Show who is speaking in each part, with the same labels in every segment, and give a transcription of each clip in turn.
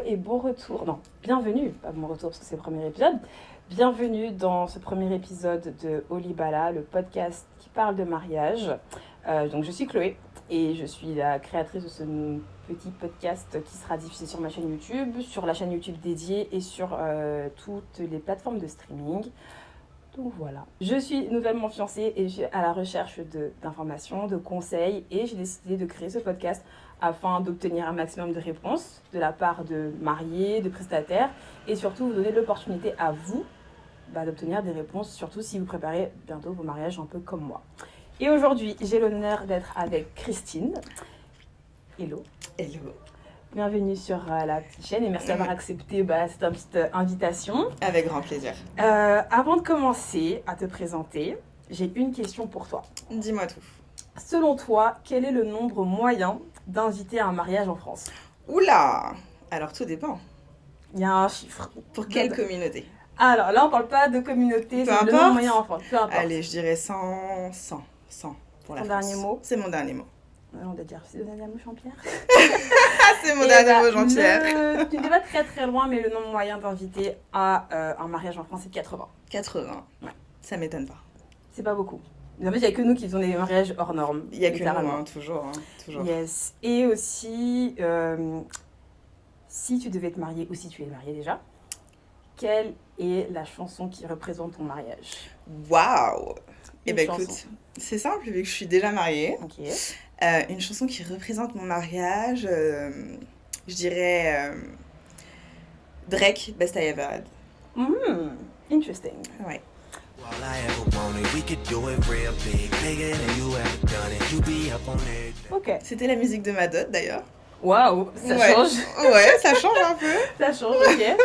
Speaker 1: et bon retour. Non, bienvenue, pas bon retour parce que c'est le premier épisode. Bienvenue dans ce premier épisode de Olibala, le podcast qui parle de mariage. Donc je suis Chloé et je suis la créatrice de ce petit podcast qui sera diffusé sur ma chaîne YouTube, sur la chaîne YouTube dédiée et sur toutes les plateformes de streaming. Donc voilà. Je suis nouvellement fiancée et je suis à la recherche d'informations, de conseils et j'ai décidé de créer ce podcast afin d'obtenir un maximum de réponses de la part de mariés, de prestataires et surtout vous donner l'opportunité à vous d'obtenir des réponses, surtout si vous préparez bientôt vos mariages un peu comme moi. Et aujourd'hui, j'ai l'honneur d'être avec Christine. Hello.
Speaker 2: Hello.
Speaker 1: Bienvenue sur la petite chaîne et merci d'avoir accepté cette petite invitation.
Speaker 2: Avec grand plaisir.
Speaker 1: Avant de commencer à te présenter, j'ai une question pour toi.
Speaker 2: Dis-moi tout.
Speaker 1: Selon toi, quel est le nombre moyen d'invités à un mariage en France ?
Speaker 2: Oula! Alors tout dépend.
Speaker 1: Il y a un chiffre.
Speaker 2: Pour quelle communauté?
Speaker 1: Alors là, on parle pas de communauté, c'est le nombre moyen en France. Peu importe.
Speaker 2: Allez, je dirais 100 pour la France.
Speaker 1: Ton dernier mot?
Speaker 2: C'est mon dernier mot.
Speaker 1: On doit dire, c'est le dernier mot, Jean-Pierre.
Speaker 2: C'est mon dernier mot, Jean-Pierre.
Speaker 1: Tu n'es pas très très loin, mais le nombre moyen d'invités à un mariage en France, c'est 80.
Speaker 2: 80.
Speaker 1: Ouais.
Speaker 2: Ça m'étonne pas.
Speaker 1: C'est pas beaucoup. En fait, il n'y a que nous qui faisons des mariages hors normes.
Speaker 2: Il n'y a que nous, toujours.
Speaker 1: Yes. Et aussi, si tu devais te marier ou si tu es mariée déjà, quelle est la chanson qui représente ton mariage ?
Speaker 2: Waouh! Eh ben
Speaker 1: chanson.
Speaker 2: Écoute, c'est simple, vu que je suis déjà mariée.
Speaker 1: Ok.
Speaker 2: Une chanson qui représente mon mariage, je dirais Drake, Best I Ever Had.
Speaker 1: Interesting.
Speaker 2: Ouais.
Speaker 1: Ok.
Speaker 2: C'était la musique de ma dot d'ailleurs.
Speaker 1: Waouh, ça
Speaker 2: Ouais.
Speaker 1: change.
Speaker 2: Ouais, ça change un peu.
Speaker 1: Ça change, ok.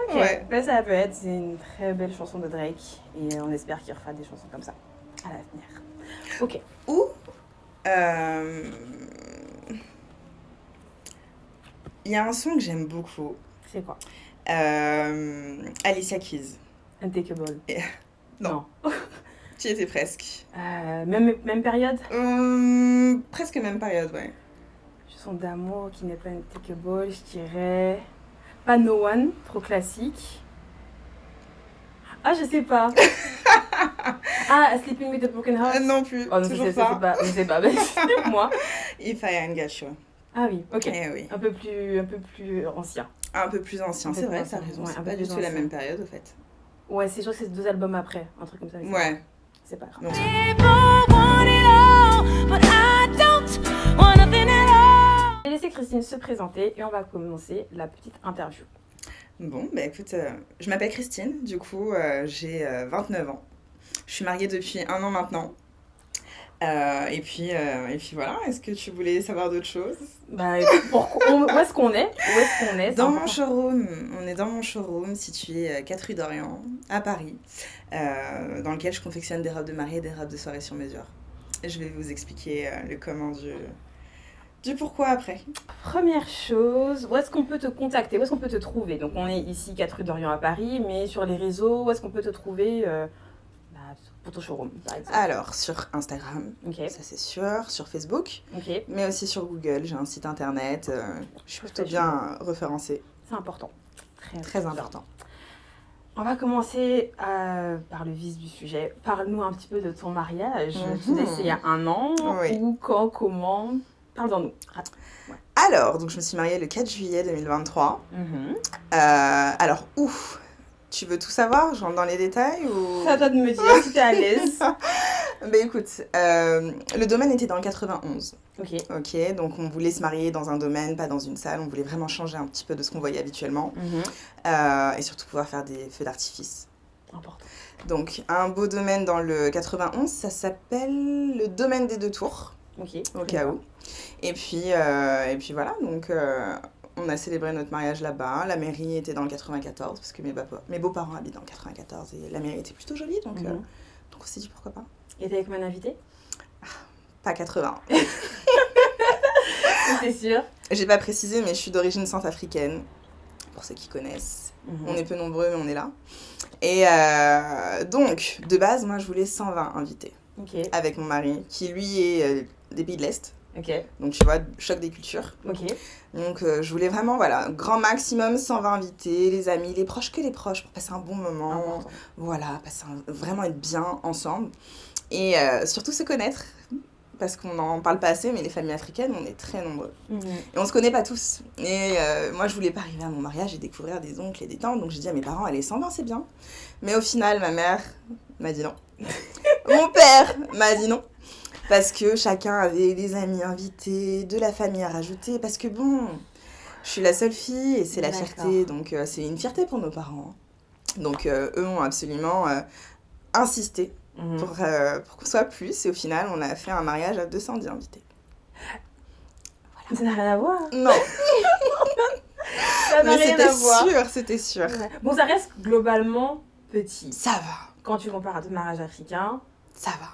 Speaker 1: Ok,
Speaker 2: Ouais.
Speaker 1: Best I Ever Had, c'est une très belle chanson de Drake et on espère qu'il refera des chansons comme ça à l'avenir. Ok.
Speaker 2: Ou il y a un son que j'aime beaucoup.
Speaker 1: C'est quoi ?
Speaker 2: Alicia Keys.
Speaker 1: Untakeable.
Speaker 2: Non. Tu y étais presque.
Speaker 1: Même période ?
Speaker 2: Presque même période, ouais.
Speaker 1: Chanson d'amour qui n'est pas Untakeable, je dirais... Pas No One, trop classique. Ah, je sais pas. Sleeping with a Broken Heart.
Speaker 2: Non plus,
Speaker 1: Oh non,
Speaker 2: toujours
Speaker 1: je
Speaker 2: pas.
Speaker 1: sais pas, mais c'est moi.
Speaker 2: If I Ain't Got You.
Speaker 1: Ah oui, ok.
Speaker 2: Eh oui.
Speaker 1: Un peu plus ancien.
Speaker 2: Un peu plus ancien,
Speaker 1: Un peu
Speaker 2: c'est
Speaker 1: plus
Speaker 2: vrai,
Speaker 1: ancien,
Speaker 2: t'as raison.
Speaker 1: ouais,
Speaker 2: C'est
Speaker 1: un peu
Speaker 2: pas du
Speaker 1: plus
Speaker 2: tout la
Speaker 1: ancien.
Speaker 2: même période, au fait.
Speaker 1: Ouais, je crois que c'est 2 albums après, un truc comme ça. mais
Speaker 2: Ouais.
Speaker 1: C'est pas grave.
Speaker 2: Donc,
Speaker 1: Je vais laisser Christine se présenter et on va commencer la petite interview.
Speaker 2: bon, bah écoute, je m'appelle Christine, du coup, j'ai 29 ans. Je suis mariée depuis 1 an maintenant. Et puis voilà, est-ce que tu voulais savoir d'autres choses?
Speaker 1: Où est-ce qu'on est
Speaker 2: Dans mon showroom, on est dans mon showroom situé 4 rue d'Orient, à Paris, dans lequel je confectionne des robes de mariée et des robes de soirée sur mesure. Et je vais vous expliquer le comment du pourquoi après.
Speaker 1: Première chose, où est-ce qu'on peut te contacter ? Où est-ce qu'on peut te trouver ? Donc on est ici 4 rue d'Orient à Paris, mais sur les réseaux, où est-ce qu'on peut te trouver pour ton showroom par exemple ?
Speaker 2: Alors, sur Instagram,
Speaker 1: Ok,
Speaker 2: ça c'est sûr, sur Facebook,
Speaker 1: ok,
Speaker 2: mais aussi sur Google, j'ai un site internet, je suis plutôt bien référencée,
Speaker 1: c'est important.
Speaker 2: très important.
Speaker 1: On va commencer par le vif du sujet. Parle-nous un petit peu de ton mariage. Tu l'as fait il y a 1 an,
Speaker 2: Oui.
Speaker 1: où, quand, comment ? Parle-nous.
Speaker 2: Alors, donc je me suis mariée le 4 juillet 2023. Alors, où? Tu veux tout savoir? Je rentre dans les détails ou...
Speaker 1: C'est à toi de me dire si t'es à l'aise.
Speaker 2: Bah écoute, le domaine était dans le 91.
Speaker 1: Ok.
Speaker 2: Donc on voulait se marier dans un domaine, pas dans une salle. On voulait vraiment changer un petit peu de ce qu'on voyait habituellement. Et surtout pouvoir faire des feux d'artifice.
Speaker 1: Important.
Speaker 2: Donc un beau domaine dans le 91, ça s'appelle le domaine des 2 tours,
Speaker 1: Ok.
Speaker 2: au cas où. Et puis voilà, donc on a célébré notre mariage là-bas. La mairie était dans le 94, parce que mes beaux-parents habitent dans le 94 et la mairie était plutôt jolie, donc on s'est dit pourquoi pas.
Speaker 1: Et t'es avec mon invité ?
Speaker 2: Pas 80.
Speaker 1: C'est sûr.
Speaker 2: J'ai pas précisé, mais je suis d'origine centrafricaine, pour ceux qui connaissent. On est peu nombreux, mais on est là. Et donc, de base, moi, je voulais 120 invités.
Speaker 1: Ok.
Speaker 2: Avec mon mari, qui lui est des pays de l'Est.
Speaker 1: Ok.
Speaker 2: Donc, tu vois, choc des cultures.
Speaker 1: Ok.
Speaker 2: Donc, je voulais vraiment, voilà, grand maximum 120 invités, les amis, les proches pour passer un bon moment.
Speaker 1: Important.
Speaker 2: Voilà, vraiment être bien ensemble. Et surtout se connaître. Parce qu'on n'en parle pas assez, mais les familles africaines, on est très nombreux. Et on se connaît pas tous. Et moi, je voulais pas arriver à mon mariage et découvrir des oncles et des tantes. Donc, j'ai dit à mes parents, allez, 120, c'est bien. Mais au final, ma mère m'a dit non. Mon père m'a dit non. Parce que chacun avait des amis invités, de la famille à rajouter. Parce que bon, je suis la seule fille et c'est la fierté. Donc, c'est une fierté pour nos parents. Donc, eux ont absolument insisté pour qu'on soit plus. Et au final, on a fait un mariage à 210 invités.
Speaker 1: Voilà. Ça n'a rien à voir.
Speaker 2: Non.
Speaker 1: Ça n'a rien à voir.
Speaker 2: C'était sûr.
Speaker 1: Ouais. Bon, ça reste globalement petit.
Speaker 2: Ça va.
Speaker 1: Quand tu compares à d'autres mariages africains,
Speaker 2: ça va.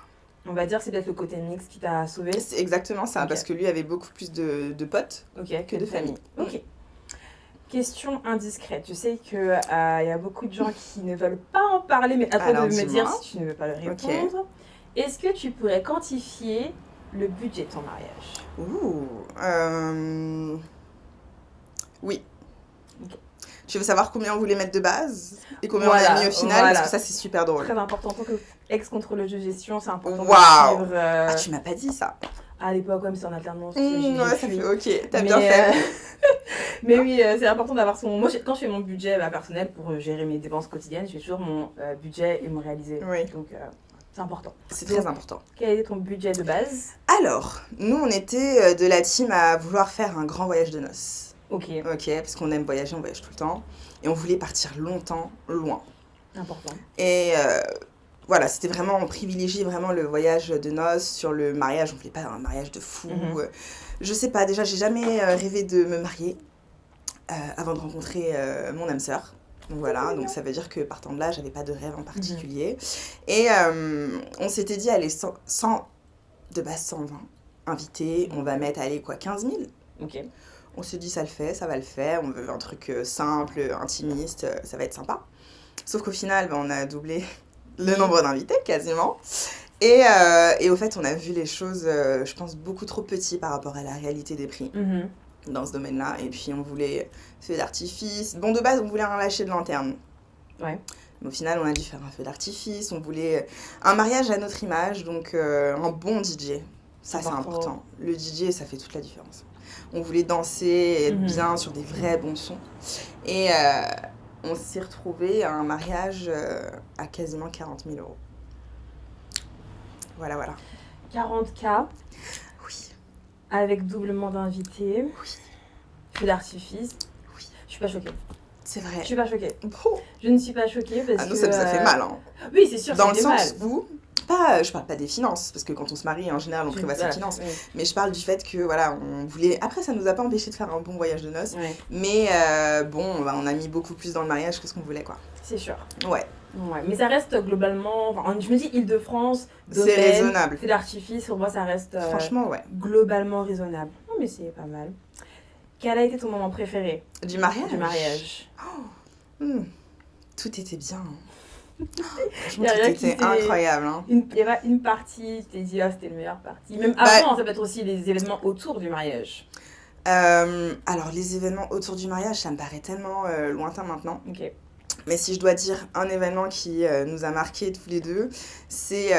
Speaker 1: On va dire que c'est peut-être le côté mix qui t'a sauvé.
Speaker 2: C'est exactement ça, parce que lui avait beaucoup plus de potes
Speaker 1: que de famille. Ok. Question indiscrète. Je sais qu'il y a beaucoup de gens qui ne veulent pas en parler, mais à toi de me dire si tu ne veux pas le répondre. Est-ce que tu pourrais quantifier le budget de ton mariage?
Speaker 2: Oui. Okay. Tu veux savoir combien on voulait mettre de base et combien on a mis au final, parce que ça c'est super drôle.
Speaker 1: Très important. En tant qu'ex-contrôleuse de gestion, c'est important
Speaker 2: de suivre... Ah, tu m'as pas dit ça.
Speaker 1: À l'époque, même si en alternance.
Speaker 2: Ouais, ça fait ok, t'as bien fait.
Speaker 1: Mais oui, c'est important d'avoir son... Moi, quand je fais mon budget personnel pour gérer mes dépenses quotidiennes, je fais toujours mon budget et me réaliser.
Speaker 2: Oui.
Speaker 1: Donc, c'est important.
Speaker 2: C'est très important.
Speaker 1: Quel était ton budget de base?
Speaker 2: Alors, nous, on était de la team à vouloir faire un grand voyage de noces.
Speaker 1: Ok,
Speaker 2: parce qu'on aime voyager, on voyage tout le temps. Et on voulait partir longtemps, loin.
Speaker 1: Important.
Speaker 2: Et voilà, c'était vraiment, on privilégiait vraiment le voyage de noces sur le mariage. On voulait pas un mariage de fou. Je sais pas, déjà, j'ai jamais rêvé de me marier avant de rencontrer mon âme sœur. Donc voilà, donc ça veut dire que partant de là, j'avais pas de rêve en particulier. Et on s'était dit, allez, de base 120 invités, on va mettre, allez, 15 000.
Speaker 1: Ok.
Speaker 2: On se dit, ça le fait, ça va le faire, on veut un truc simple, intimiste, ça va être sympa. Sauf qu'au final, on a doublé le nombre d'invités, quasiment. Et au fait, on a vu les choses, je pense, beaucoup trop petits par rapport à la réalité des prix dans ce domaine-là. Et puis, on voulait feu d'artifice. Bon, de base, on voulait un lâcher de lanterne.
Speaker 1: Ouais.
Speaker 2: Mais au final, on a dû faire un feu d'artifice. On voulait un mariage à notre image, donc un bon DJ. Ça, c'est important. Le DJ, ça fait toute la différence. On voulait danser et être bien sur des vrais bons sons. Et on s'est retrouvés à un mariage à quasiment 40 000 euros. Voilà.
Speaker 1: 40K.
Speaker 2: Oui.
Speaker 1: Avec doublement d'invités.
Speaker 2: Oui.
Speaker 1: Feu d'artifice.
Speaker 2: Oui.
Speaker 1: Je suis pas choquée.
Speaker 2: C'est vrai.
Speaker 1: Je suis pas choquée.
Speaker 2: Bon.
Speaker 1: Je ne suis pas choquée parce que...
Speaker 2: nous, ça nous a fait mal. Hein.
Speaker 1: Oui, c'est sûr,
Speaker 2: dans le sens où... je parle pas des finances, parce que quand on se marie, en général, on prévoit ses finances. Oui. Mais je parle du fait que, voilà, on voulait... Après, ça nous a pas empêché de faire un bon voyage de noces.
Speaker 1: Oui.
Speaker 2: Mais on a mis beaucoup plus dans le mariage que ce qu'on voulait, quoi.
Speaker 1: C'est sûr.
Speaker 2: Ouais.
Speaker 1: Mais ça reste globalement... Enfin, je me dis Île-de-France,
Speaker 2: c'est raisonnable.
Speaker 1: Feu d'artifice, pour moi, ça reste...
Speaker 2: Franchement, ouais.
Speaker 1: Globalement raisonnable. Non, mais c'est pas mal. Quel a été ton moment préféré?
Speaker 2: Du mariage?
Speaker 1: Du mariage.
Speaker 2: Tout était bien. Franchement, tout était incroyable. Hein.
Speaker 1: Il y a une partie, tu t'es dit, c'était le meilleur partie. Même avant, ça peut être aussi les événements autour du mariage.
Speaker 2: Alors, les événements autour du mariage, ça me paraît tellement lointain maintenant.
Speaker 1: Ok.
Speaker 2: Mais si je dois dire un événement qui nous a marqués tous les deux, c'est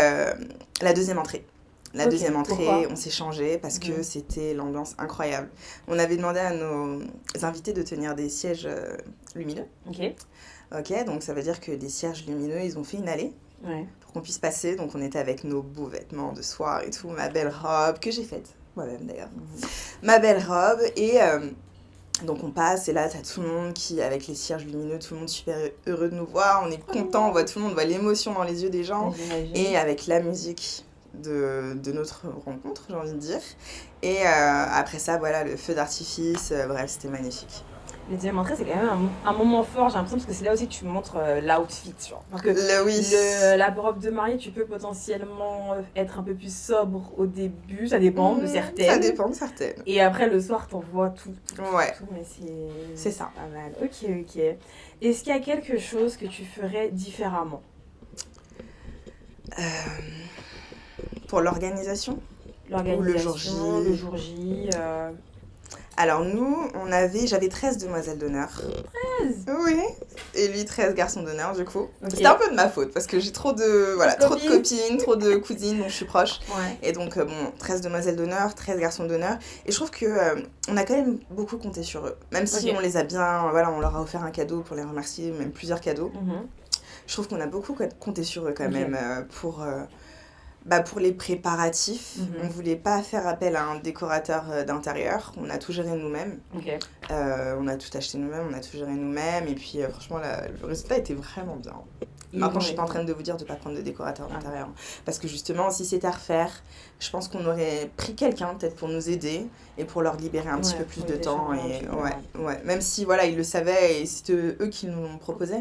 Speaker 2: la deuxième entrée. La deuxième entrée,
Speaker 1: pourquoi?
Speaker 2: On s'est changé parce que c'était l'ambiance incroyable. On avait demandé à nos invités de tenir des sièges lumineux. Ok, donc ça veut dire que des cierges lumineux, ils ont fait une allée pour qu'on puisse passer. Donc on était avec nos beaux vêtements de soir et tout, ma belle robe, que j'ai faite moi-même d'ailleurs. Ma belle robe et donc on passe et là t'as tout le monde qui, avec les cierges lumineux, tout le monde super heureux de nous voir. On est content, on voit tout le monde, on voit l'émotion dans les yeux des gens. Et avec la musique de notre rencontre, j'ai envie de dire. Et après ça, voilà, le feu d'artifice, bref, c'était magnifique.
Speaker 1: Les deuxième entrée, c'est quand même un moment fort, j'ai l'impression, parce que c'est là aussi que tu montres l'outfit. Parce que la robe de mariée, tu peux potentiellement être un peu plus sobre au début, ça dépend de certaines.
Speaker 2: Ça dépend de certaines.
Speaker 1: Et après, le soir, t'en vois tout,
Speaker 2: ouais.
Speaker 1: Mais
Speaker 2: c'est ça.
Speaker 1: Pas mal. Ok. Est-ce qu'il y a quelque chose que tu ferais différemment?
Speaker 2: Pour l'organisation?
Speaker 1: L'organisation, le jour J.
Speaker 2: Alors nous, j'avais 13 demoiselles d'honneur.
Speaker 1: 13.
Speaker 2: Oui. Et lui, 13 garçons d'honneur, du coup.
Speaker 1: Ok.
Speaker 2: C'était un peu de ma faute, parce que j'ai trop de copines, trop de cousines dont je suis proche.
Speaker 1: Ouais.
Speaker 2: Et donc, 13 demoiselles d'honneur, 13 garçons d'honneur. Et je trouve que on a quand même beaucoup compté sur eux. Même si
Speaker 1: Ok.
Speaker 2: on les a bien, voilà, on leur a offert un cadeau pour les remercier, même plusieurs cadeaux.
Speaker 1: Mhm.
Speaker 2: Je trouve qu'on a beaucoup compté sur eux quand
Speaker 1: Ok.
Speaker 2: même pour les préparatifs.
Speaker 1: Mhm.
Speaker 2: On voulait pas faire appel à un décorateur d'intérieur. On a tout géré nous-mêmes.
Speaker 1: Ok.
Speaker 2: On a tout acheté nous-mêmes, on a tout géré nous-mêmes. Et puis franchement, le résultat était vraiment bien. Maintenant, je suis pas en train de vous dire de pas prendre de décorateur d'intérieur. Parce que justement, si c'était à refaire, je pense qu'on aurait pris quelqu'un peut-être pour nous aider et pour leur libérer un petit peu plus de temps. Et ouais. Même si voilà, ils le savaient et c'était eux qui nous l'ont proposé,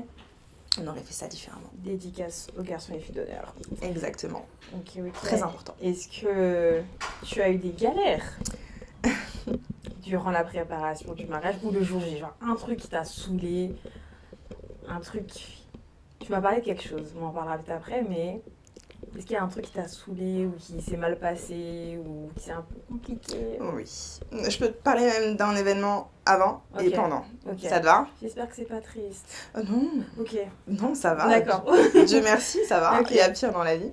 Speaker 2: on aurait fait ça différemment.
Speaker 1: Dédicace aux garçons et filles d'honneur.
Speaker 2: Exactement.
Speaker 1: Ok.
Speaker 2: Très important.
Speaker 1: Est-ce que tu as eu des galères durant la préparation du mariage ou le jour J? Genre un truc qui t'a saoulé, un truc... Tu m'as parlé de quelque chose, on en parlera peut-être après, mais est-ce qu'il y a un truc qui t'a saoulé ou qui s'est mal passé ou qui s'est un peu compliqué?
Speaker 2: Oui. Je peux te parler même d'un événement avant et pendant.
Speaker 1: Ok.
Speaker 2: Ça te va?
Speaker 1: J'espère que c'est pas triste.
Speaker 2: Oh non.
Speaker 1: Ok.
Speaker 2: Non, ça va.
Speaker 1: D'accord.
Speaker 2: Dieu merci, ça va.
Speaker 1: Ok.
Speaker 2: Il y a pire dans la vie.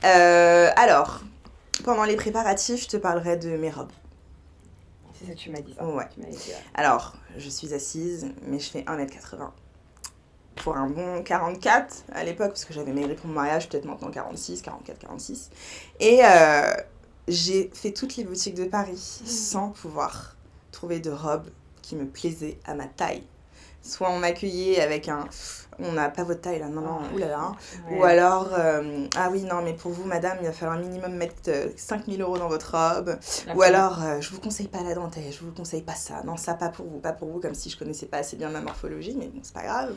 Speaker 2: Alors, pendant les préparatifs, je te parlerai de mes robes.
Speaker 1: C'est ça que tu m'as dit. Ça.
Speaker 2: Ouais.
Speaker 1: Tu m'as dit, ouais.
Speaker 2: Alors, je suis assise, mais je fais 1m80. Pour un bon 44 à l'époque, parce que j'avais maigri pour mon mariage, peut-être maintenant 46, 44, 46. Et j'ai fait toutes les boutiques de Paris sans pouvoir trouver de robe qui me plaisait à ma taille. Soit on m'accueillait avec un... On n'a pas votre taille là, non, oulala. Ouais. Ou alors, ah oui, non, mais pour vous, madame, il va falloir un minimum mettre 5 000 € dans votre robe. Ou alors, je vous conseille pas la dentelle, je vous conseille pas ça. Non, ça, pas pour vous, comme si je connaissais pas assez bien ma morphologie, mais bon, c'est pas grave.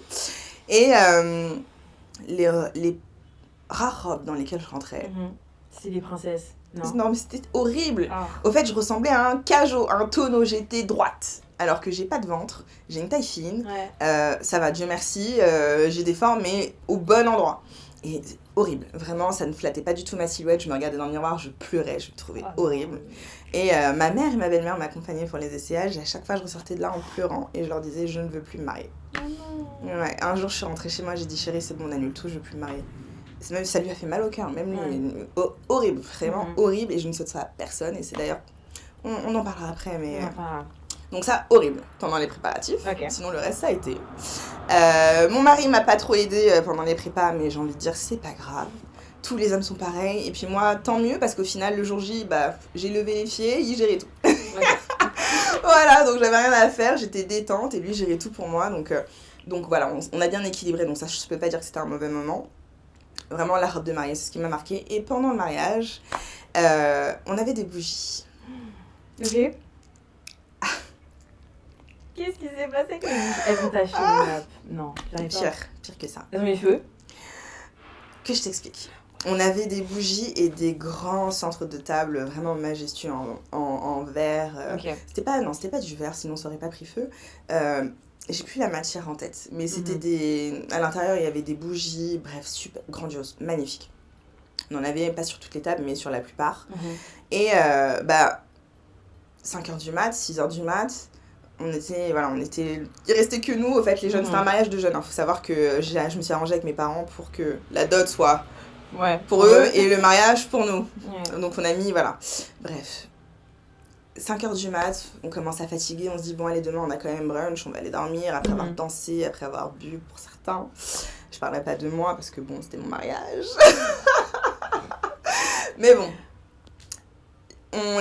Speaker 2: Et les rares robes dans lesquelles je rentrais.
Speaker 1: C'est les princesses, non?
Speaker 2: Non, mais c'était horrible. Au fait, je ressemblais à un cajot, un tonneau, j'étais droite. Alors que j'ai pas de ventre, j'ai une taille fine, ça va, Dieu merci, j'ai des formes, mais au bon endroit. Et horrible, vraiment, ça ne flattait pas du tout ma silhouette, je me regardais dans le miroir, je pleurais, je me trouvais horrible. Et ma mère et ma belle-mère m'accompagnaient pour les essayages, et à chaque fois je ressortais de là en pleurant, et je leur disais, je ne veux plus me marier. Ouais, un jour je suis rentrée chez moi, j'ai dit, chérie, c'est bon, on annule tout, je veux plus me marier. Même, ça lui a fait mal au cœur, même lui, horrible, vraiment horrible, et je ne souhaite ça à personne, et c'est d'ailleurs, on en parlera après, mais... Donc ça, horrible, pendant les préparatifs.
Speaker 1: Okay.
Speaker 2: Sinon, le reste, ça a été. Mon mari m'a pas trop aidée pendant les prépas, mais j'ai envie de dire, c'est pas grave. Tous les hommes sont pareils. Et puis moi, tant mieux, parce qu'au final, le jour J, j'ai levé les pieds, il gérait tout. Okay. Voilà, donc j'avais rien à faire, j'étais détente, et lui gérait tout pour moi. Donc voilà, on a bien équilibré. Donc ça, je peux pas dire que c'était un mauvais moment. Vraiment, la robe de mariée, c'est ce qui m'a marqué. Et pendant le mariage, on avait des bougies.
Speaker 1: Ok. Qu'est-ce qui s'est passé avec les bougies? Elles ont taché les nappes. Non, j'arrive pas.
Speaker 2: Pire que ça.
Speaker 1: Elles ont mis le feu.
Speaker 2: Que je t'explique. On avait des bougies et des grands centres de table vraiment majestueux en verre.
Speaker 1: Okay.
Speaker 2: C'était pas du verre, sinon ça aurait pas pris feu. J'ai plus la matière en tête, mais c'était à l'intérieur, il y avait des bougies, bref, super grandiose, magnifique. On en avait pas sur toutes les tables, mais sur la plupart. Et 5h du mat, 6h du mat, il restait que nous, au fait, les jeunes, c'était un mariage de jeunes. Faut savoir que je me suis arrangée avec mes parents pour que la dot soit pour eux et le mariage pour nous. Donc on a mis, voilà. Bref. 5h du mat, on commence à fatiguer, on se dit bon allez demain on a quand même brunch, on va aller dormir après avoir dansé, après avoir bu pour certains. Je parlerai pas de moi parce que bon c'était mon mariage. Mais bon.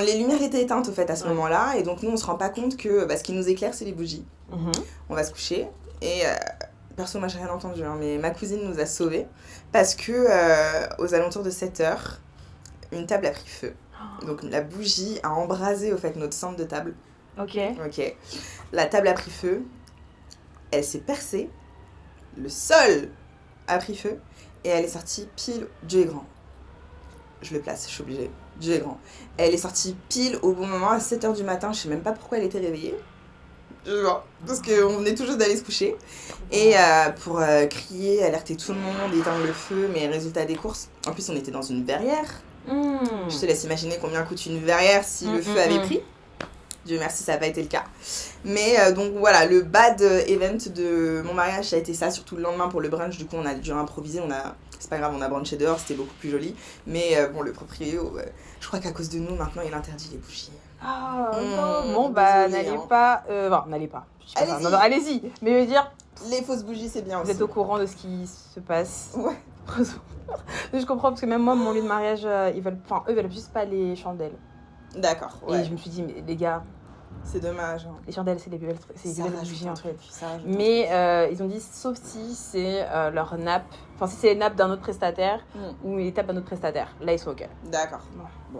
Speaker 2: Les lumières étaient éteintes au fait à ce moment-là et donc nous on se rend pas compte que ce qui nous éclaire c'est les bougies. On va se coucher et perso moi j'ai rien entendu mais ma cousine nous a sauvés parce que aux alentours de 7h une table a pris feu. Donc la bougie a embrasé au fait notre centre de table. Ok. La table a pris feu, elle s'est percée, le sol a pris feu et elle est sortie pile, Dieu est grand. Je le place, je suis obligée. Dieu est grand. Elle est sortie pile au bon moment à 7h du matin, je sais même pas pourquoi elle était réveillée. Parce qu'on venait tout juste d'aller se coucher. Et pour crier, alerter tout le monde, éteindre le feu, mais résultat des courses. En plus, on était dans une verrière. Je te laisse imaginer combien coûte une verrière si le feu avait pris. Dieu merci, ça n'a pas été le cas. Mais donc voilà, le bad event de mon mariage, ça a été ça, surtout le lendemain pour le brunch. Du coup, on a dû improviser. C'est pas grave, on a brunché dehors, c'était beaucoup plus joli. Mais bon, le proprio, je crois qu'à cause de nous, maintenant, il interdit les bougies.
Speaker 1: Ah non, bon, bah,
Speaker 2: désolée,
Speaker 1: n'allez
Speaker 2: hein.
Speaker 1: pas. N'allez pas. Je sais pas ça.
Speaker 2: Allez-y.
Speaker 1: Non, allez-y. Mais je veux dire,
Speaker 2: Les fausses bougies, c'est bien
Speaker 1: vous
Speaker 2: aussi.
Speaker 1: êtes au courant de ce qui se passe.
Speaker 2: Ouais.
Speaker 1: Je comprends parce que même moi, mon lieu de mariage, eux, ils veulent juste pas les chandelles.
Speaker 2: D'accord, ouais.
Speaker 1: Et je me suis dit, mais les gars,
Speaker 2: C'est dommage.
Speaker 1: les chandelles, c'est les belles
Speaker 2: Ça
Speaker 1: bougies
Speaker 2: rajoute un
Speaker 1: en fait.
Speaker 2: truc, ça rajoute un
Speaker 1: Mais ils ont dit, sauf si c'est leur nappe, enfin si c'est les nappes d'un autre prestataire
Speaker 2: truc.
Speaker 1: ou les tapes d'un autre prestataire. Là, ils sont OK.
Speaker 2: D'accord.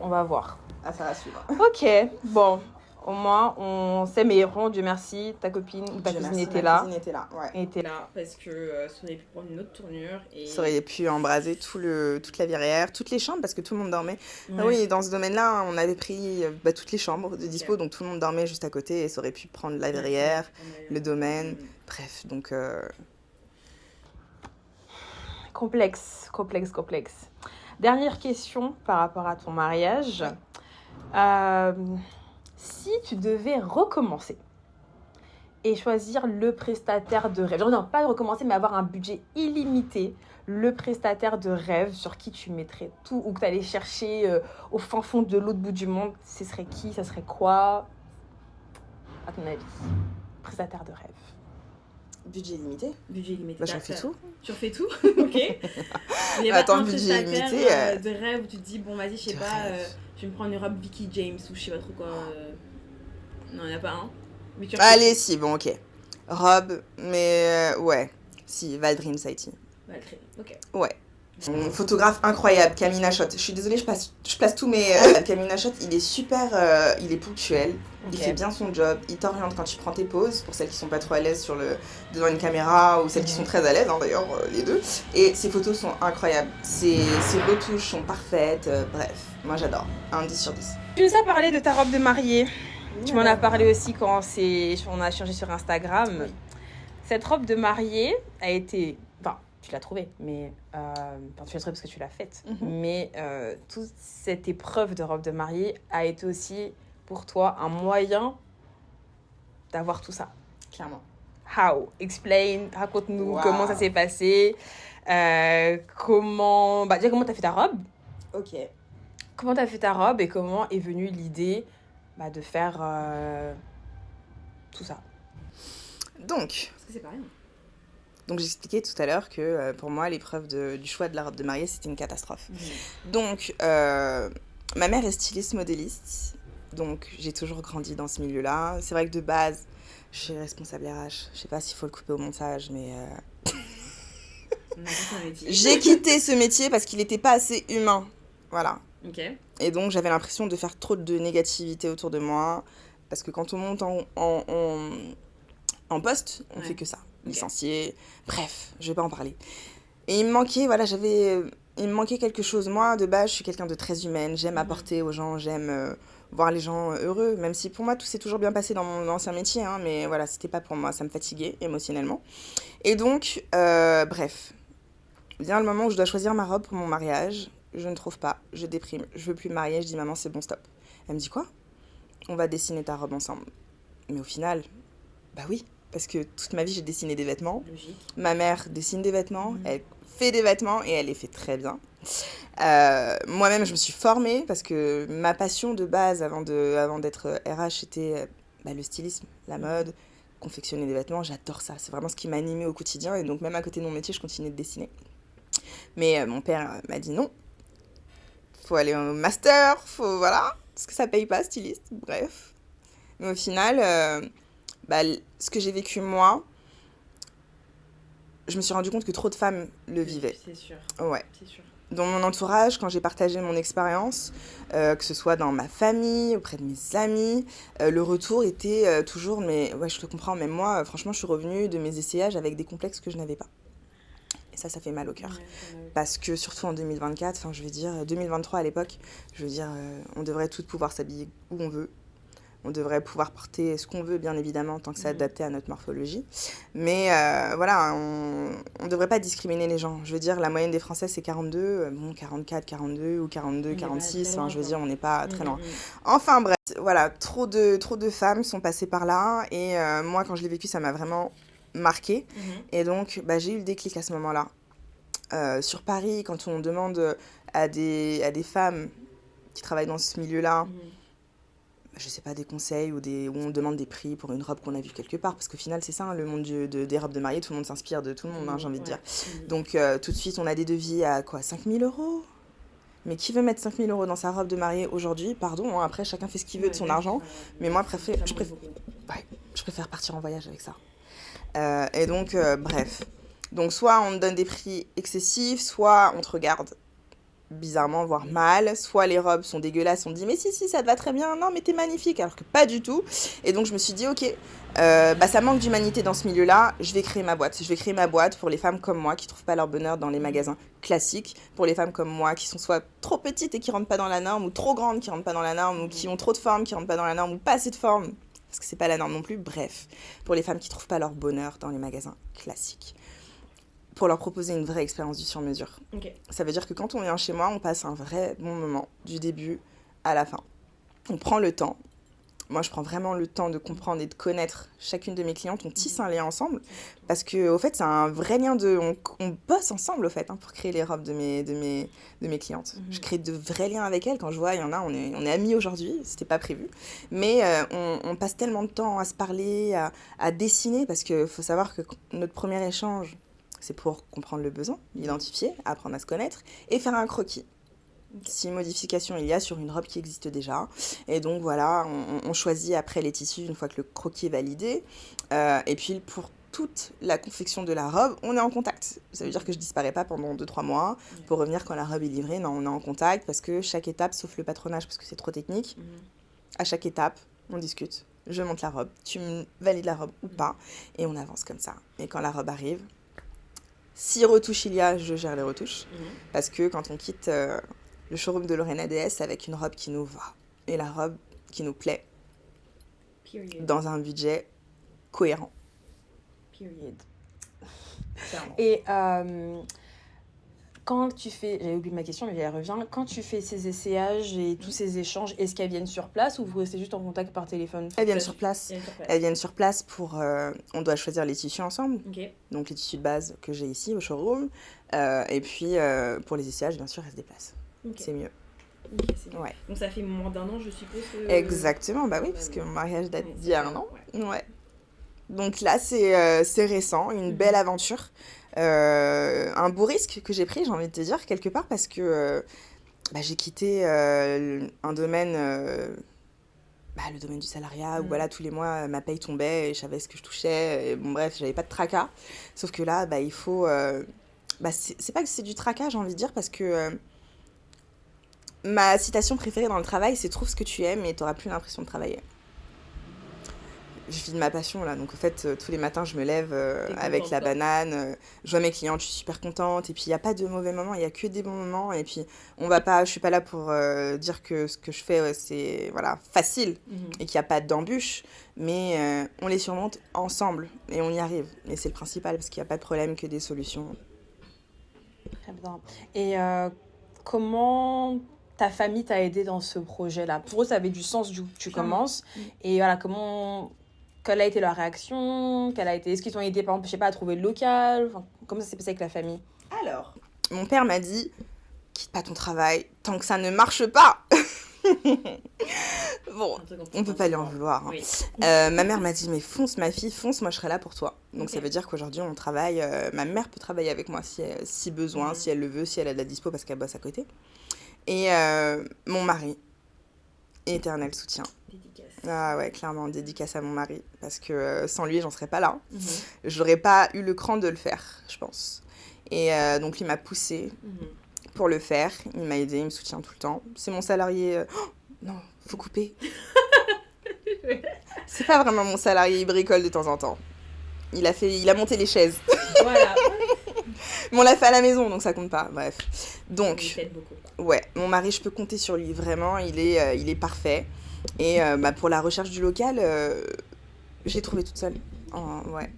Speaker 1: On va voir.
Speaker 2: Affaire à suivre.
Speaker 1: OK, bon, au moins, on sait, mais vraiment, Dieu merci, ta copine ou ta
Speaker 2: Dieu
Speaker 1: cousine
Speaker 2: merci,
Speaker 1: était
Speaker 2: ma
Speaker 1: là.
Speaker 2: cousine était là, ouais.
Speaker 1: Était là parce que ça aurait pu prendre une autre tournure. Et...
Speaker 2: Ça aurait pu embraser toute la verrière, toutes les chambres parce que tout le monde dormait.
Speaker 1: Ouais.
Speaker 2: Ah oui, dans ce domaine-là, on avait pris toutes les chambres de dispo, donc tout le monde dormait juste à côté et ça aurait pu prendre la verrière, le domaine. Bref, donc
Speaker 1: Complexe. Dernière question par rapport à ton mariage. Si tu devais recommencer et choisir le prestataire de rêve, non, pas recommencer, mais avoir un budget illimité, le prestataire de rêve sur qui tu mettrais tout ou que tu allais chercher au fin fond de l'autre bout du monde, ce serait qui? Ça serait quoi? À ton avis, prestataire de rêve.
Speaker 2: budget limité.
Speaker 3: Budget limité.
Speaker 2: Bah, j'en fais tout.
Speaker 3: Tu refais tout. Ok. Il y a
Speaker 2: Attends,
Speaker 3: pas un
Speaker 2: budget
Speaker 3: prestataire
Speaker 2: limité,
Speaker 3: de rêve où tu te dis, bon, vas-y, je sais
Speaker 2: de
Speaker 3: pas,
Speaker 2: rêve.
Speaker 3: je vais me prendre une robe Vicky James ou je sais pas trop quoi. Non, il n'y en a pas un. Mais tu
Speaker 2: Allez, si, bon, ok. Robe, mais ouais. Si, Valdrim Saiti.
Speaker 3: Ok.
Speaker 2: Ouais. Photographe incroyable, Camille Shot. Je suis désolée, je place tous mes... Camille Shot, il est super... il est ponctuel, il
Speaker 3: Ok.
Speaker 2: fait bien son job, il t'oriente quand tu prends tes poses, pour celles qui sont pas trop à l'aise devant une caméra, ou celles qui sont très à l'aise, hein, d'ailleurs, les deux. Et ses photos sont incroyables, ses retouches sont parfaites, bref, moi j'adore. Un 10 sur 10.
Speaker 1: Tu nous as parlé de ta robe de mariée. Tu m'en as parlé aussi quand on a échangé sur Instagram.
Speaker 2: Oui.
Speaker 1: Cette robe de mariée a été... Enfin, tu l'as trouvée, mais... tu l'as trouvée parce que tu l'as faite. Mais toute cette épreuve de robe de mariée a été aussi, pour toi, un moyen d'avoir tout ça.
Speaker 2: Clairement.
Speaker 1: How? Explain, raconte-nous
Speaker 2: Wow.
Speaker 1: comment ça s'est passé. Comment... Déjà, comment t'as fait ta robe?
Speaker 2: Ok.
Speaker 1: Comment t'as fait ta robe et comment est venue l'idée de faire tout ça?
Speaker 2: Donc,
Speaker 3: Parce que c'est pas rien.
Speaker 2: j'expliquais tout à l'heure que pour moi, l'épreuve du choix de la robe de mariée, c'était une catastrophe. Donc, ma mère est styliste modéliste, donc j'ai toujours grandi dans ce milieu-là. C'est vrai que de base, je suis responsable RH. Je sais pas s'il faut le couper au montage, mais
Speaker 3: On a fait un métier.
Speaker 2: j'ai quitté ce métier parce qu'il n'était pas assez humain. Voilà.
Speaker 3: Ok.
Speaker 2: Et donc, j'avais l'impression de faire trop de négativité autour de moi, parce que quand on monte en poste, on fait que ça. Licencié, bref, je vais pas en parler. Et il me manquait quelque chose. Moi, de base, je suis quelqu'un de très humaine. J'aime apporter aux gens, j'aime voir les gens heureux. Même si pour moi, tout s'est toujours bien passé dans mon ancien métier. Hein, mais voilà, c'était pas pour moi. Ça me fatiguait émotionnellement. Et donc, bref. Vient le moment où je dois choisir ma robe pour mon mariage. Je ne trouve pas. Je déprime. Je veux plus me marier. Je dis, maman, c'est bon, stop. Elle me dit, quoi? On va dessiner ta robe ensemble. Mais au final, bah oui. Parce que toute ma vie, j'ai dessiné des vêtements.
Speaker 3: Logique.
Speaker 2: Ma mère dessine des vêtements, elle fait des vêtements et elle les fait très bien. Moi-même, je me suis formée parce que ma passion de base avant d'être RH, c'était le stylisme, la mode, confectionner des vêtements. J'adore ça. C'est vraiment ce qui m'animait au quotidien. Et donc, même à côté de mon métier, je continuais de dessiner. Mais mon père m'a dit non. Faut aller au master, voilà. Parce que ça paye pas, styliste. Bref. Mais au final... ce que j'ai vécu moi, je me suis rendu compte que trop de femmes le vivaient.
Speaker 3: C'est sûr.
Speaker 2: Ouais.
Speaker 3: C'est sûr.
Speaker 2: Dans mon entourage, quand j'ai partagé mon expérience, que ce soit dans ma famille, auprès de mes amis, le retour était toujours, mais ouais, je te comprends, même moi, franchement, je suis revenue de mes essayages avec des complexes que je n'avais pas. Et ça fait mal au cœur. Parce que surtout en 2024, enfin, je veux dire, 2023 à l'époque, je veux dire, on devrait toutes pouvoir s'habiller où on veut. On devrait pouvoir porter ce qu'on veut, bien évidemment, tant que c'est adapté à notre morphologie. Mais voilà, on ne devrait pas discriminer les gens. Je veux dire, la moyenne des Français, c'est 42, bon, 44, 42 ou 42, 46. Je veux dire, on n'est pas très loin. Enfin bref, voilà, trop de femmes sont passées par là. Et moi, quand je l'ai vécu, ça m'a vraiment marquée. Et donc, j'ai eu le déclic à ce moment-là. Sur Paris, quand on demande à des femmes qui travaillent dans ce milieu-là, je sais pas, des conseils ou on demande des prix pour une robe qu'on a vue quelque part, parce qu'au final c'est ça, hein, le monde des robes de mariée, tout le monde s'inspire de tout le monde, hein, j'ai envie de dire. Donc tout de suite on a des devis à quoi, 5 000 €? Mais qui veut mettre 5 000 € dans sa robe de mariée aujourd'hui? Pardon, hein, après chacun fait ce qu'il veut de son argent, mais moi je préfère partir en voyage avec ça. Et donc bref, donc soit on te donne des prix excessifs, soit on te regarde bizarrement, voire mal, soit les robes sont dégueulasses, on dit mais si ça te va très bien, non mais t'es magnifique, alors que pas du tout. Et donc je me suis dit ok, ça manque d'humanité dans ce milieu-là, je vais créer ma boîte pour les femmes comme moi qui trouvent pas leur bonheur dans les magasins classiques, pour les femmes comme moi qui sont soit trop petites et qui rentrent pas dans la norme, ou trop grandes qui rentrent pas dans la norme, ou qui ont trop de forme qui rentrent pas dans la norme, ou pas assez de forme parce que c'est pas la norme non plus. Bref, pour les femmes qui trouvent pas leur bonheur dans les magasins classiques, pour leur proposer une vraie expérience du sur-mesure. Ça veut dire que quand on vient chez moi, on passe un vrai bon moment, du début à la fin. On prend le temps. Moi, je prends vraiment le temps de comprendre et de connaître chacune de mes clientes. On tisse un lien ensemble, parce qu'au fait, c'est un vrai lien on bosse ensemble, au fait, hein, pour créer les robes de mes clientes. Je crée de vrais liens avec elles. Quand je vois, il y en a, on est amis aujourd'hui, c'était pas prévu. Mais on passe tellement de temps à se parler, à dessiner, parce qu'il faut savoir que notre premier échange, c'est pour comprendre le besoin, l'identifier, apprendre à se connaître et faire un croquis. Si modification il y a sur une robe qui existe déjà. Et donc voilà, on choisit après les tissus une fois que le croquis est validé. Et puis pour toute la confection de la robe, on est en contact. Ça veut dire que je disparais pas pendant 2-3 mois pour revenir quand la robe est livrée. Non, on est en contact parce que chaque étape, sauf le patronage parce que c'est trop technique, à chaque étape, on discute. Je monte la robe, tu me valides la robe ou pas, et on avance comme ça. Et quand la robe arrive, si retouche il y a, je gère les retouches. Parce que quand on quitte le showroom de Lorena DS avec une robe qui nous va et la robe qui nous plaît, dans un budget cohérent.
Speaker 1: Et quand tu fais, j'avais oublié ma question mais elle revient, quand tu fais ces essayages et tous ces échanges, est-ce qu'elles viennent sur place ou vous restez juste en contact par téléphone?
Speaker 2: Elles viennent sur place. Elles viennent sur place pour... on doit choisir les tissus ensemble. Donc les tissus de base que j'ai ici au showroom. Et puis pour les essayages, bien sûr, elles se déplacent. C'est mieux.
Speaker 3: C'est mieux. Donc ça fait moins d'1 an, je suppose que...
Speaker 2: Exactement, oui, parce que mon mariage date d'il y a 1 an. Donc là, c'est récent, une belle aventure. Un beau risque que j'ai pris, j'ai envie de te dire, quelque part, parce que j'ai quitté un domaine, le domaine du salariat, où voilà, tous les mois, ma paye tombait et je savais ce que je touchais. Et bon, bref, j'avais pas de tracas. Sauf que là, il faut... c'est pas que c'est du tracas, j'ai envie de dire, parce que ma citation préférée dans le travail, c'est « trouve ce que tu aimes et t'auras plus l'impression de travailler ». Je vis de ma passion là, donc en fait tous les matins je me lève avec la banane, je vois mes clientes, je suis super contente, et puis il n'y a pas de mauvais moments, il n'y a que des bons moments, et puis je suis pas là pour dire que ce que je fais c'est facile et qu'il n'y a pas d'embûches, mais on les surmonte ensemble et on y arrive, et c'est le principal parce qu'il n'y a pas de problème que des solutions.
Speaker 1: Très bien. Et comment ta famille t'a aidé dans ce projet-là? Pour eux ça avait du sens d'où tu commences, et voilà, quelle a été leur réaction? Est-ce qu'ils t'ont aidé, par exemple, je sais pas, à trouver le local? Comment ça s'est passé avec la famille?
Speaker 2: Alors, mon père m'a dit, quitte pas ton travail tant que ça ne marche pas. Bon, on peut pas lui en vouloir. Hein. Oui. Ma mère m'a dit, mais fonce ma fille, fonce, moi je serai là pour toi. Donc ça veut dire qu'aujourd'hui on travaille, ma mère peut travailler avec moi si besoin, si elle le veut, si elle a de la dispo parce qu'elle bosse à côté. Et mon mari, éternel soutien. Dédicace. Ah ouais, clairement, dédicace à mon mari. Parce que sans lui, j'en serais pas là. J'aurais pas eu le cran de le faire, je pense. Et donc, il m'a poussée pour le faire. Il m'a aidée, il me soutient tout le temps. C'est mon salarié... Oh, non, faut couper. C'est pas vraiment mon salarié, il bricole de temps en temps. Il a monté les chaises. Voilà. Mais on l'a fait à la maison, donc ça compte pas. Bref. Donc, ouais, mon mari, je peux compter sur lui, vraiment. Il est parfait. Et pour la recherche du local, j'ai trouvé toute seule. Ouais.